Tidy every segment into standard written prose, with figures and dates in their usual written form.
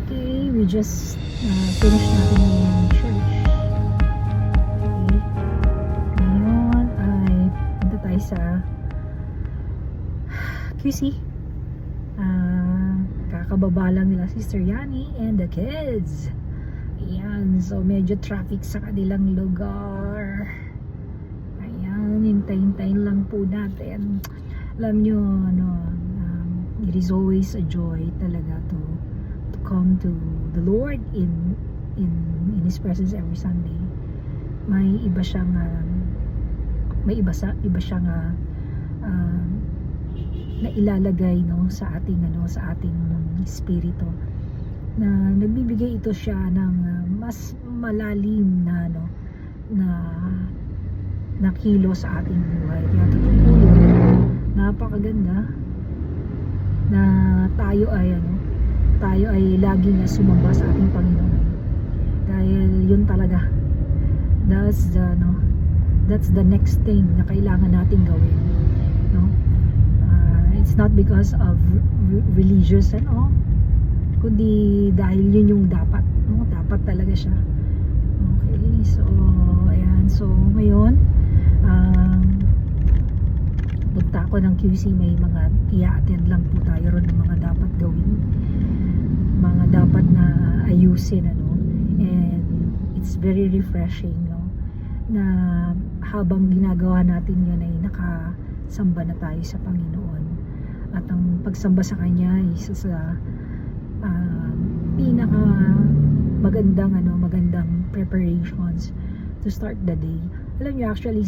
Okay, we just finished natin yung church. Okay. Ngayon ay punta tayo sa QC. Kakababa lang nila Sister Yani and the kids. Ayan, so medyo traffic sa kanilang lugar. Ayan, hintay-hintayin lang po natin. Alam nyo, it is always a joy talaga to come to the Lord in His presence every Sunday. May iba siyang na ilalagay sa ating espiritu, na nagbibigay ito siya ng mas malalim na kilo sa ating buhay. Kaya totoo yun, napakaganda na tayo ay laging sumamba sa ating Panginoon, dahil yun talaga, that's the next thing na kailangan nating gawin, no? It's not because of religious and all, kundi dahil yun yung dapat, no? Dapat talaga siya. Okay, so ayan, so ngayon punta ako ng QC, may mga i-attend lang po tayo ron ng mga dapat gawin, mga dapat na ayusin, and it's very refreshing, na habang ginagawa natin yun ay nakasamba na tayo sa Panginoon, at ang pagsamba sa Kanya ay isa sa pinaka magandang preparations to start the day. Alam niyo, actually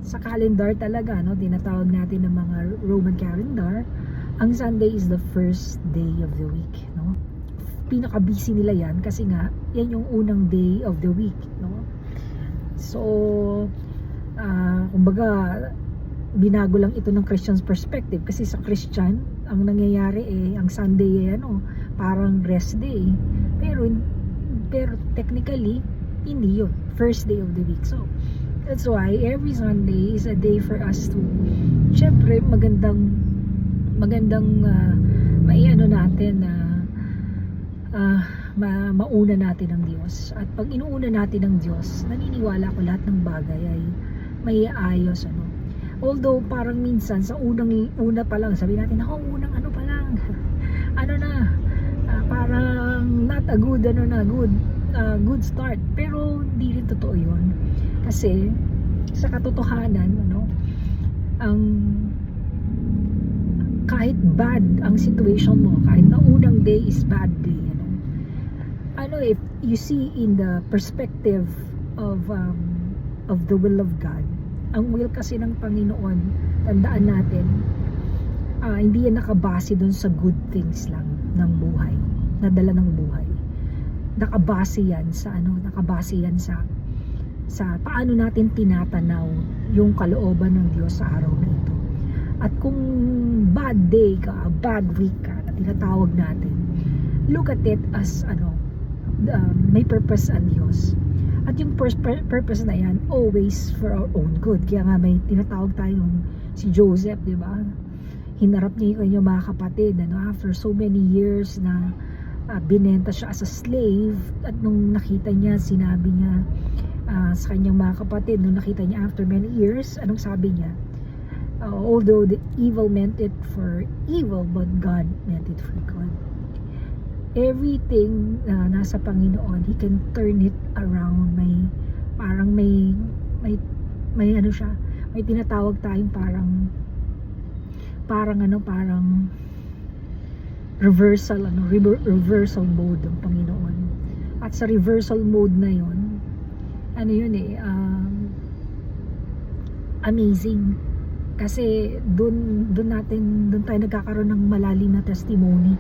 sa calendar talaga, tinatawag natin ng mga Roman calendar, ang Sunday is the first day of the week, pinaka busy nila yan kasi nga yan yung unang day of the week, so kumbaga binago lang ito ng Christian's perspective, kasi sa Christian ang nangyayari ang Sunday parang rest day, pero technically hindi yun first day of the week. So that's why every Sunday is a day for us to, syempre magandang natin mauna natin ang Diyos. At pag inuuna natin ang Diyos, naniniwala ko lahat ng bagay ay may ayos, although parang minsan sa una pa lang sabi natin, unang pa lang parang not a good good start, pero hindi rin totoo yun, kasi sa katotohanan ang kahit bad ang situation mo, kahit na unang day is bad day, if you see in the perspective of the will of God, ang will kasi ng Panginoon, tandaan natin, hindi yan nakabase dun sa good things lang ng buhay, nadala ng buhay. Nakabase yan sa paano natin tinatanaw yung kalooban ng Diyos sa araw na ito. At kung bad day ka, bad week ka na tinatawag natin, look at it as may purpose ang Diyos. At yung purpose na yan always for our own good. Kaya nga may tinatawag tayong si Joseph, di ba? Hinarap niya yung mga kapatid, after so many years na binenta siya as a slave, at nung nakita niya, sinabi niya sa kanyang mga kapatid, nung nakita niya after many years, anong sabi niya? Although the evil meant it for evil, but God meant it for good. Everything nasa Panginoon, He can turn it around. May siya, may tinatawag tayong parang reversal mode ng Panginoon. At sa reversal mode na yon, amazing, kasi doon tayo nagkakaroon ng malalim na testimony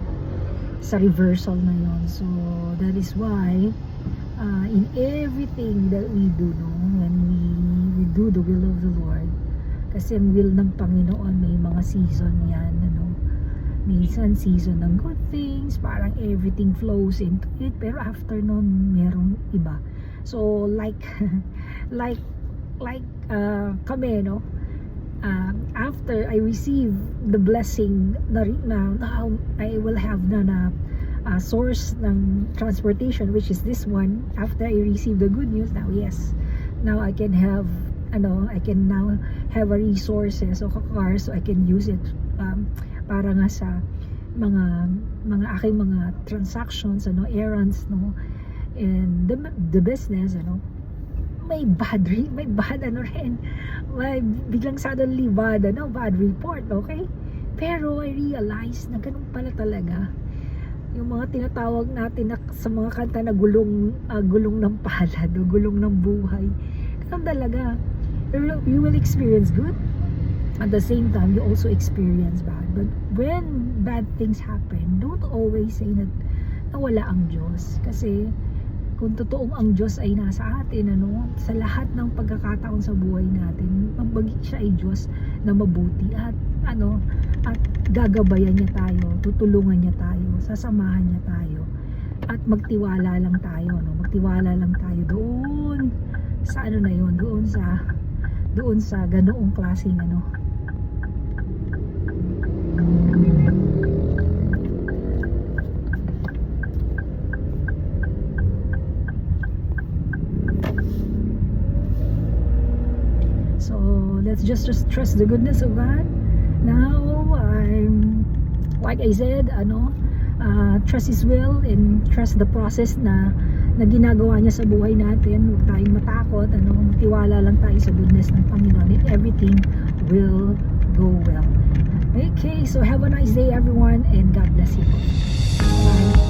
sa reversal na yon. So that is why in everything that we do, when we do the will of the Lord, kasi ang will ng Panginoon may mga season yan, minsan season ng good things, parang everything flows into it, pero after nun merong iba. So like kami, after I receive the blessing na I will have na source ng transportation, which is this one. After I receive the good news, now yes, now I can have I can now have a resources o car, so I can use it para nga sa mga aking mga transactions, errands, and the business, may bad rin, may biglang suddenly bad report, okay? Pero I realize na ganun pala talaga yung mga tinatawag natin sa mga kanta na gulong ng palad o gulong ng buhay. Ganun talaga. You will experience good, at the same time you also experience bad. But when bad things happen, don't always say na wala ang Diyos, kasi kung totoong ang Diyos ay nasa atin, sa lahat ng pagkakataon sa buhay natin, magbagay siya ay Diyos na mabuti at at gagabayan niya tayo, tutulungan niya tayo, sasamahan niya tayo, at magtiwala lang tayo, magtiwala lang tayo doon sa na yun, doon sa ganoong klaseng So let's just trust the goodness of God. Now like I said, trust His will and trust the process na ginagawa niya sa buhay natin. Huwag tayong matakot, magtiwala lang tayo sa goodness ng Panginoon, and everything will go well. Okay, so have a nice day everyone, and God bless you. Bye.